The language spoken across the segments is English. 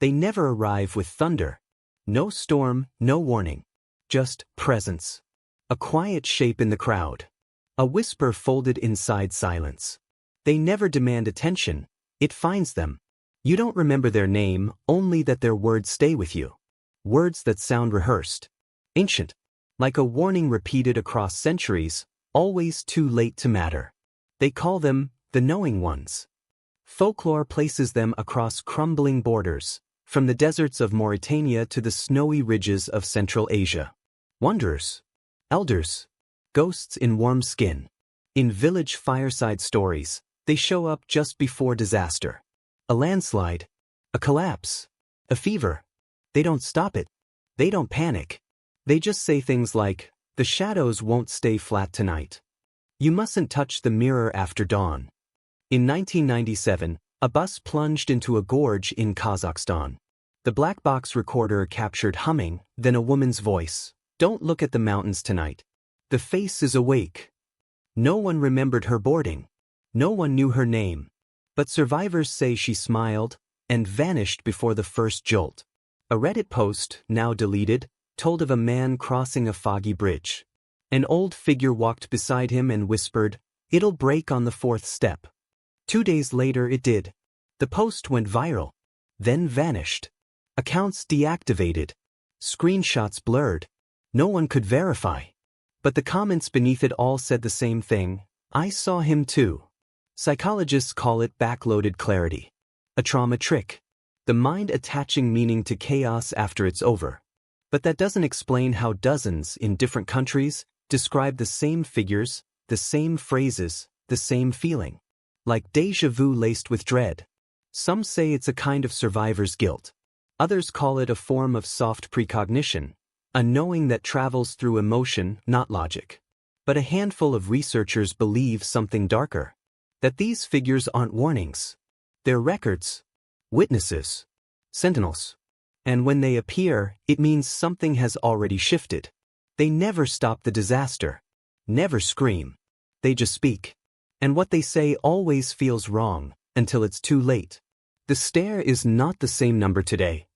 They never arrive with thunder. No storm, no warning. Just presence. A quiet shape in the crowd. A whisper folded inside silence. They never demand attention. It finds them. You don't remember their name, only that their words stay with you. Words that sound rehearsed. Ancient. Like a warning repeated across centuries, always too late to matter. They call them the knowing ones. Folklore places them across crumbling borders, from the deserts of Mauritania to the snowy ridges of Central Asia. Wanderers. Elders. Ghosts in warm skin. In village fireside stories, they show up just before disaster. A landslide. A collapse. A fever. They don't stop it. They don't panic. They just say things like, "The shadows won't stay flat tonight. You mustn't touch the mirror after dawn." In 1997, a bus plunged into a gorge in Kazakhstan. The black box recorder captured humming, then a woman's voice. "Don't look at the mountains tonight. The face is awake." No one remembered her boarding. No one knew her name. But survivors say she smiled and vanished before the first jolt. A Reddit post, now deleted, told of a man crossing a foggy bridge. An old figure walked beside him and whispered, "It'll break on the fourth step." 2 days later it did. The post went viral. Then vanished. Accounts deactivated. Screenshots blurred. No one could verify. But the comments beneath it all said the same thing: "I saw him too." Psychologists call it backloaded clarity. A trauma trick. The mind attaching meaning to chaos after it's over. But that doesn't explain how dozens in different countries describe the same figures, the same phrases, the same feeling. Like déjà vu laced with dread. Some say it's a kind of survivor's guilt. Others call it a form of soft precognition, a knowing that travels through emotion, not logic. But a handful of researchers believe something darker. That these figures aren't warnings. They're records. Witnesses. Sentinels. And when they appear, it means something has already shifted. They never stop the disaster. Never scream. They just speak. And what they say always feels wrong, until it's too late. The stare is not the same number today.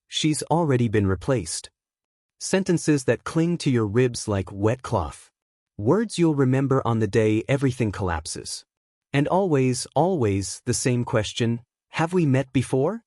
She's already been replaced. Sentences that cling to your ribs like wet cloth. Words you'll remember on the day everything collapses. And always, always the same question: have we met before?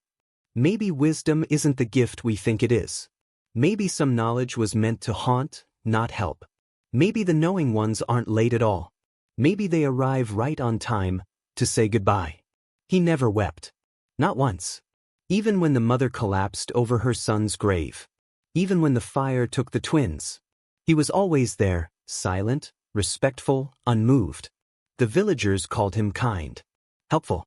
Maybe wisdom isn't the gift we think it is. Maybe some knowledge was meant to haunt, not help. Maybe the knowing ones aren't late at all. Maybe they arrive right on time, to say goodbye. He never wept. Not once. Even when the mother collapsed over her son's grave. Even when the fire took the twins. He was always there, silent, respectful, unmoved. The villagers called him kind. Helpful.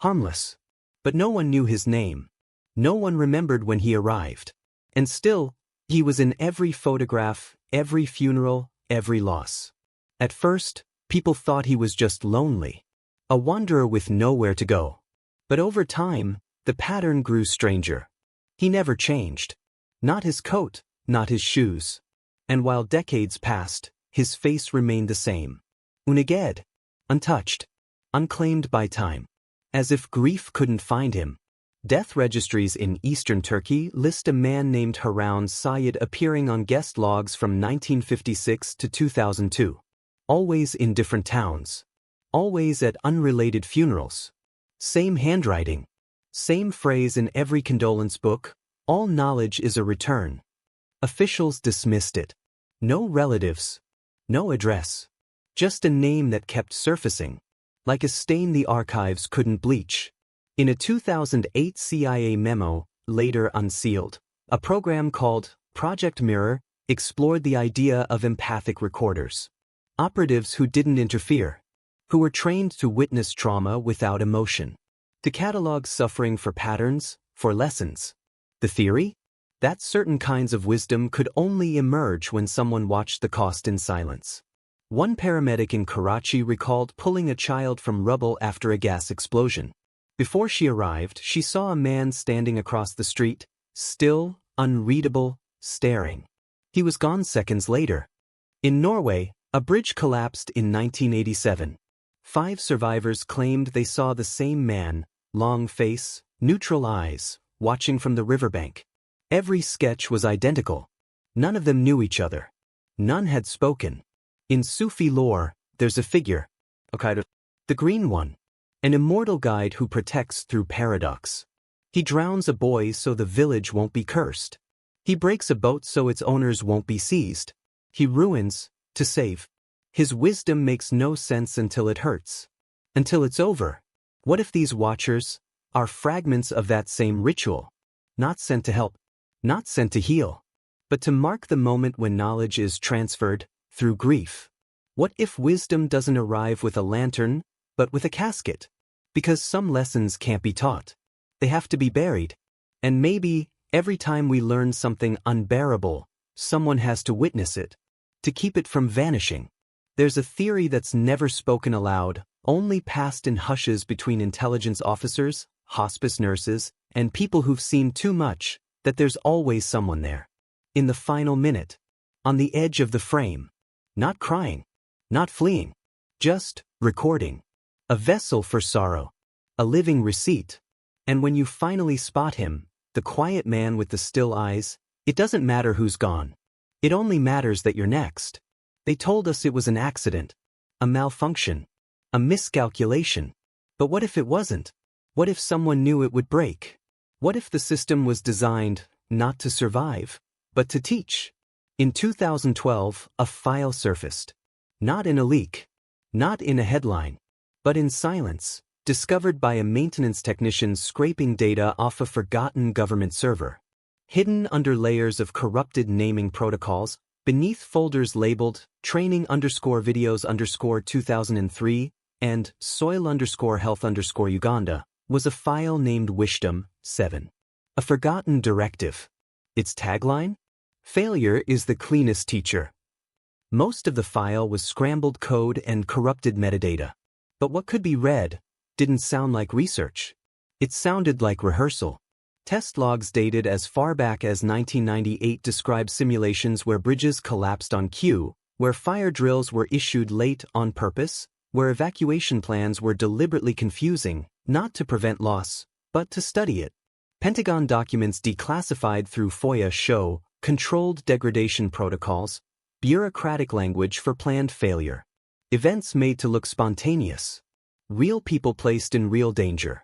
Harmless. But no one knew his name. No one remembered when he arrived. And still, he was in every photograph, every funeral, every loss. At first, people thought he was just lonely. A wanderer with nowhere to go. But over time, the pattern grew stranger. He never changed. Not his coat, not his shoes. And while decades passed, his face remained the same. Uniged. Untouched. Unclaimed by time. As if grief couldn't find him. Death registries in eastern Turkey list a man named Harun Sayed appearing on guest logs from 1956 to 2002. Always in different towns. Always at unrelated funerals. Same handwriting. Same phrase in every condolence book: all knowledge is a return. Officials dismissed it. No relatives. No address. Just a name that kept surfacing. Like a stain the archives couldn't bleach. In a 2008 CIA memo, later unsealed, a program called Project Mirror explored the idea of empathic recorders. Operatives who didn't interfere. Who were trained to witness trauma without emotion. To catalog suffering for patterns, for lessons. The theory? That certain kinds of wisdom could only emerge when someone watched the cost in silence. One paramedic in Karachi recalled pulling a child from rubble after a gas explosion. Before she arrived, she saw a man standing across the street, still, unreadable, staring. He was gone seconds later. In Norway, a bridge collapsed in 1987. 5 survivors claimed they saw the same man, long face, neutral eyes, watching from the riverbank. Every sketch was identical. None of them knew each other. None had spoken. In Sufi lore, there's a figure, the green one, an immortal guide who protects through paradox. He drowns a boy so the village won't be cursed. He breaks a boat so its owners won't be seized. He ruins to save. His wisdom makes no sense until it hurts. Until it's over. What if these watchers are fragments of that same ritual? Not sent to help, not sent to heal, but to mark the moment when knowledge is transferred through grief. What if wisdom doesn't arrive with a lantern, but with a casket? Because some lessons can't be taught. They have to be buried. And maybe, every time we learn something unbearable, someone has to witness it, to keep it from vanishing. There's a theory that's never spoken aloud, only passed in hushes between intelligence officers, hospice nurses, and people who've seen too much, that there's always someone there. In the final minute. On the edge of the frame. Not crying. Not fleeing. Just recording. A vessel for sorrow. A living receipt. And when you finally spot him, the quiet man with the still eyes, it doesn't matter who's gone. It only matters that you're next. They told us it was an accident. A malfunction. A miscalculation. But what if it wasn't? What if someone knew it would break? What if the system was designed, not to survive, but to teach? In 2012, a file surfaced. Not in a leak. Not in a headline. But in silence, discovered by a maintenance technician scraping data off a forgotten government server. Hidden under layers of corrupted naming protocols, beneath folders labeled training_videos_2003 and soil_health_Uganda, was a file named WHISHDOM 7. A forgotten directive. Its tagline? Failure is the cleanest teacher. Most of the file was scrambled code and corrupted metadata. But what could be read didn't sound like research. It sounded like rehearsal. Test logs dated as far back as 1998 describe simulations where bridges collapsed on cue, where fire drills were issued late on purpose, where evacuation plans were deliberately confusing, not to prevent loss, but to study it. Pentagon documents declassified through FOIA show controlled degradation protocols, bureaucratic language for planned failure. Events made to look spontaneous. Real people placed in real danger.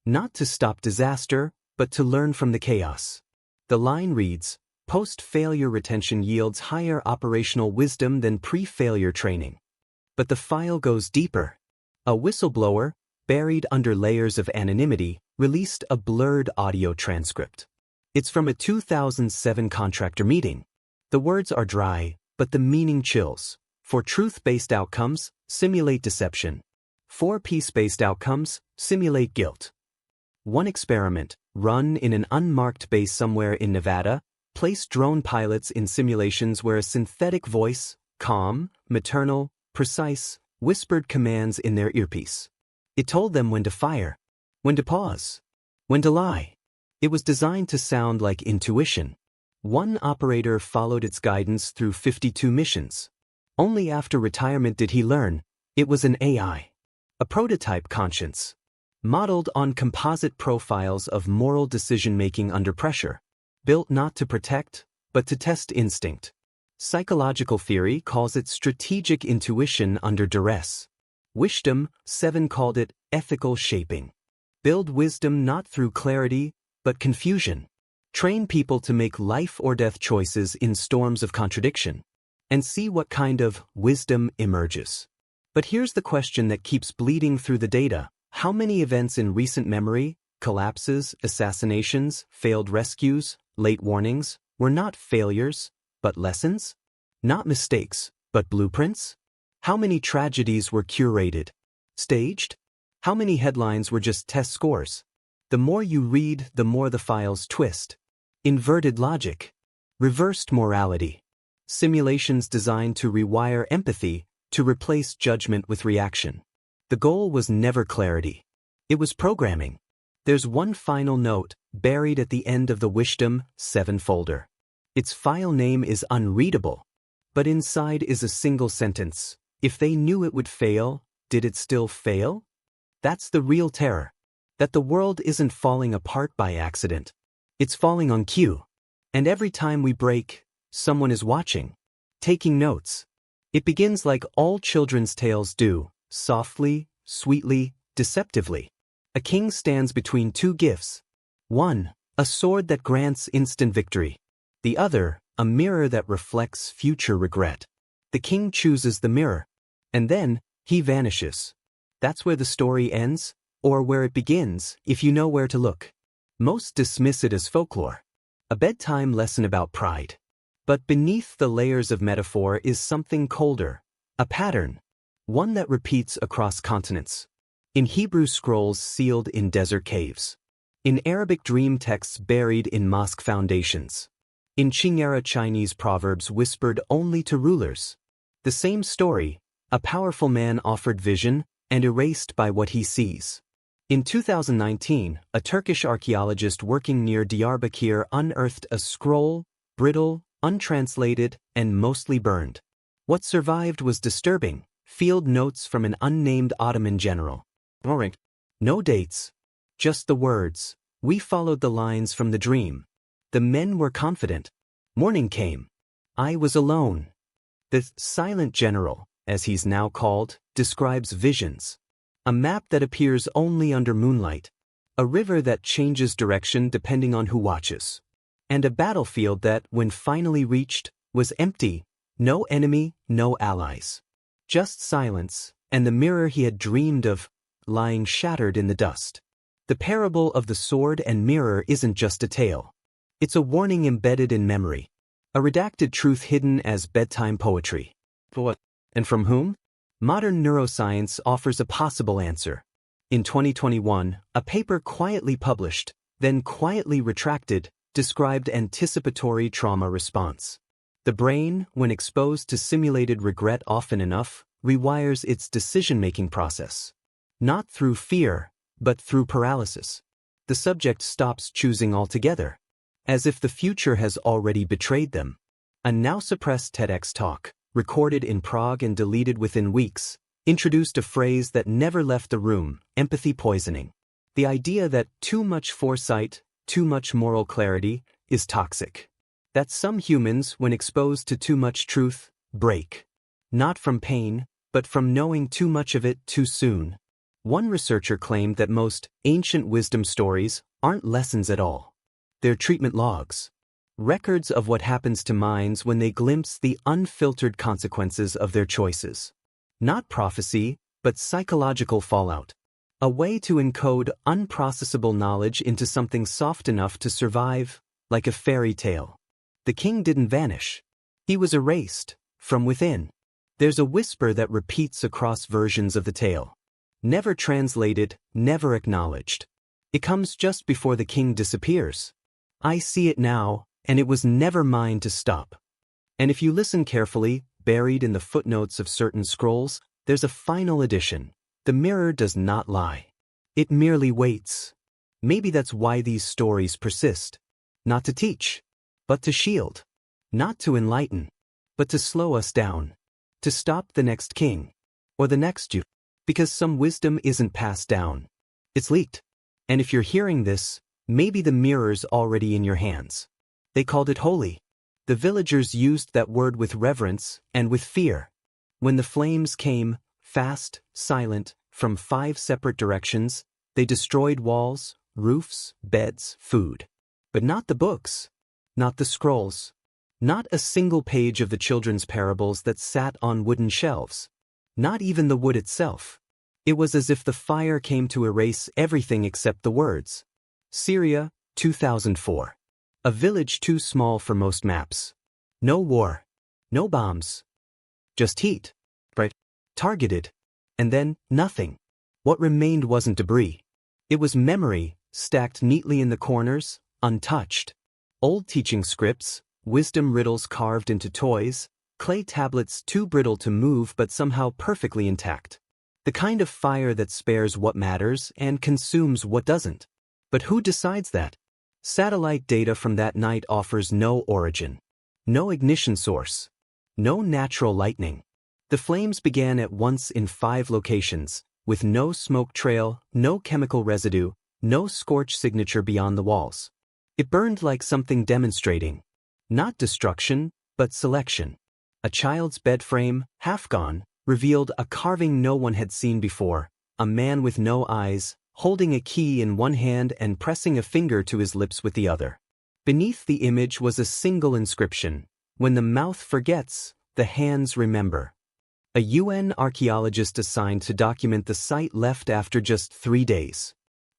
Not to stop disaster, but to learn from the chaos. The line reads, post-failure retention yields higher operational wisdom than pre-failure training. But the file goes deeper. A whistleblower, buried under layers of anonymity, released a blurred audio transcript. It's from a 2007 contractor meeting. The words are dry, but the meaning chills. For truth-based outcomes, simulate deception. For peace-based outcomes, simulate guilt. One experiment, run in an unmarked base somewhere in Nevada, placed drone pilots in simulations where a synthetic voice, calm, maternal, precise, whispered commands in their earpiece. It told them when to fire, when to pause, when to lie. It was designed to sound like intuition. One operator followed its guidance through 52 missions. Only after retirement did he learn it was an AI. A prototype conscience. Modeled on composite profiles of moral decision-making under pressure. Built not to protect, but to test instinct. Psychological theory calls it strategic intuition under duress. WHISHDOM 7 called it ethical shaping. Build wisdom not through clarity, but confusion. Train people to make life or death choices in storms of contradiction. And see what kind of wisdom emerges. But here's the question that keeps bleeding through the data. How many events in recent memory, collapses, assassinations, failed rescues, late warnings, were not failures, but lessons? Not mistakes, but blueprints? How many tragedies were curated, staged? How many headlines were just test scores? The more you read, the more the files twist. Inverted logic. Reversed morality. Simulations designed to rewire empathy, to replace judgment with reaction. The goal was never clarity. It was programming. There's one final note, buried at the end of the WHISHDOM 7 folder. Its file name is unreadable. But inside is a single sentence. If they knew it would fail, did it still fail? That's the real terror. That the world isn't falling apart by accident, It's falling on cue. And every time we break, someone is watching, taking notes. It begins like all children's tales do, softly, sweetly, deceptively. A king stands between two gifts. One, a sword that grants instant victory. The other, a mirror that reflects future regret. The king chooses the mirror. And then, he vanishes. That's where the story ends, or where it begins, if you know where to look. Most dismiss it as folklore. A bedtime lesson about pride. But beneath the layers of metaphor is something colder. A pattern. One that repeats across continents. In Hebrew scrolls sealed in desert caves. In Arabic dream texts buried in mosque foundations. In Qing-era Chinese proverbs whispered only to rulers. The same story, a powerful man offered vision and erased by what he sees. In 2019, a Turkish archaeologist working near Diyarbakir unearthed a scroll, brittle, untranslated, and mostly burned. What survived was disturbing, field notes from an unnamed Ottoman general. No dates. Just the words. We followed the lines from the dream. The men were confident. Morning came. I was alone. The silent general, as he's now called, describes visions. A map that appears only under moonlight. A river that changes direction depending on who watches. And a battlefield that, when finally reached, was empty. No enemy, no allies. Just silence, and the mirror he had dreamed of, lying shattered in the dust. The parable of the sword and mirror isn't just a tale. It's a warning embedded in memory. A redacted truth hidden as bedtime poetry. For what? And from whom? Modern neuroscience offers a possible answer. In 2021, a paper quietly published, then quietly retracted, described anticipatory trauma response. The brain, when exposed to simulated regret often enough, rewires its decision-making process. Not through fear, but through paralysis. The subject stops choosing altogether, as if the future has already betrayed them. A now-suppressed TEDx talk, recorded in Prague and deleted within weeks, introduced a phrase that never left the room: empathy poisoning. The idea that too much foresight, too much moral clarity, is toxic. That some humans, when exposed to too much truth, break. Not from pain, but from knowing too much of it too soon. One researcher claimed that most ancient wisdom stories aren't lessons at all. They're treatment logs. Records of what happens to minds when they glimpse the unfiltered consequences of their choices. Not prophecy, but psychological fallout. A way to encode unprocessable knowledge into something soft enough to survive, like a fairy tale. The king didn't vanish. He was erased, from within. There's a whisper that repeats across versions of the tale. Never translated, never acknowledged. It comes just before the king disappears. I see it now, and it was never mine to stop. And if you listen carefully, buried in the footnotes of certain scrolls, there's a final addition. The mirror does not lie. It merely waits. Maybe that's why these stories persist. Not to teach, but to shield. Not to enlighten, but to slow us down. To stop the next king, or the next you. Because some wisdom isn't passed down. It's leaked. And if you're hearing this, maybe the mirror's already in your hands. They called it holy. The villagers used that word with reverence and with fear. When the flames came, fast, silent, from 5 separate directions, they destroyed walls, roofs, beds, food. But not the books. Not the scrolls. Not a single page of the children's parables that sat on wooden shelves. Not even the wood itself. It was as if the fire came to erase everything except the words. Syria, 2004. A village too small for most maps. No war. No bombs. Just heat. Right. Targeted. And then, nothing. What remained wasn't debris. It was memory, stacked neatly in the corners, untouched. Old teaching scripts, wisdom riddles carved into toys, clay tablets too brittle to move but somehow perfectly intact. The kind of fire that spares what matters and consumes what doesn't. But who decides that? Satellite data from that night offers no origin. No ignition source. No natural lightning. The flames began at once in 5 locations, with no smoke trail, no chemical residue, no scorch signature beyond the walls. It burned like something demonstrating. Not destruction, but selection. A child's bed frame, half gone, revealed a carving no one had seen before, a man with no eyes, holding a key in one hand and pressing a finger to his lips with the other. Beneath the image was a single inscription: "When the mouth forgets, the hands remember." A UN archaeologist assigned to document the site left after just 3 days.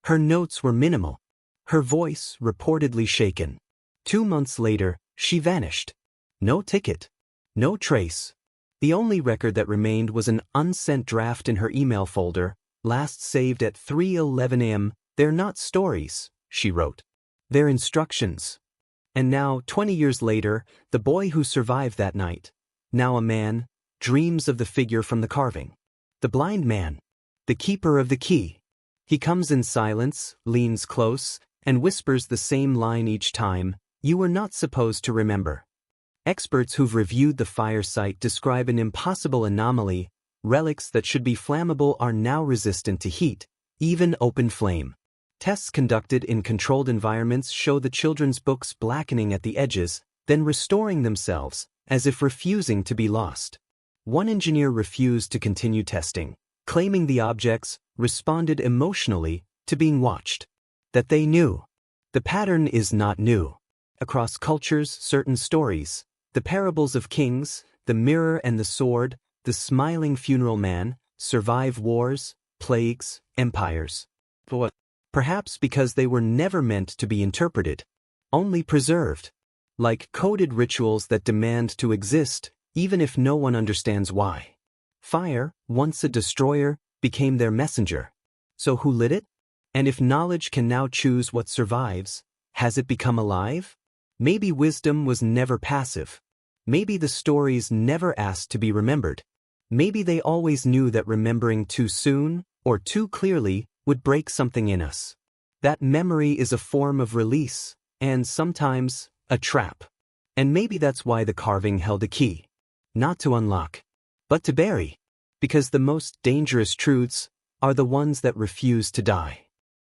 Her notes were minimal. Her voice reportedly shaken. 2 months later, she vanished. No ticket. No trace. The only record that remained was an unsent draft in her email folder, last saved at 3:11 a.m. "They're not stories," she wrote. "They're instructions." And now, 20 years later, the boy who survived that night, now a man, dreams of the figure from the carving. The blind man. The keeper of the key. He comes in silence, leans close, and whispers the same line each time: "You were not supposed to remember." Experts who've reviewed the fire site describe an impossible anomaly. Relics that should be flammable are now resistant to heat, even open flame. Tests conducted in controlled environments show the children's books blackening at the edges, then restoring themselves, as if refusing to be lost. One engineer refused to continue testing, claiming the objects responded emotionally to being watched. That they knew. The pattern is not new. Across cultures, certain stories, the parables of kings, the mirror and the sword, the smiling funeral man, survive wars, plagues, empires. But perhaps because they were never meant to be interpreted, only preserved. Like coded rituals that demand to exist, even if no one understands why. Fire, once a destroyer, became their messenger. So who lit it? And if knowledge can now choose what survives, has it become alive? Maybe wisdom was never passive. Maybe the stories never asked to be remembered. Maybe they always knew that remembering too soon, or too clearly, would break something in us. That memory is a form of release, and sometimes, a trap. And maybe that's why the carving held a key. Not to unlock, but to bury. Because the most dangerous truths are the ones that refuse to die.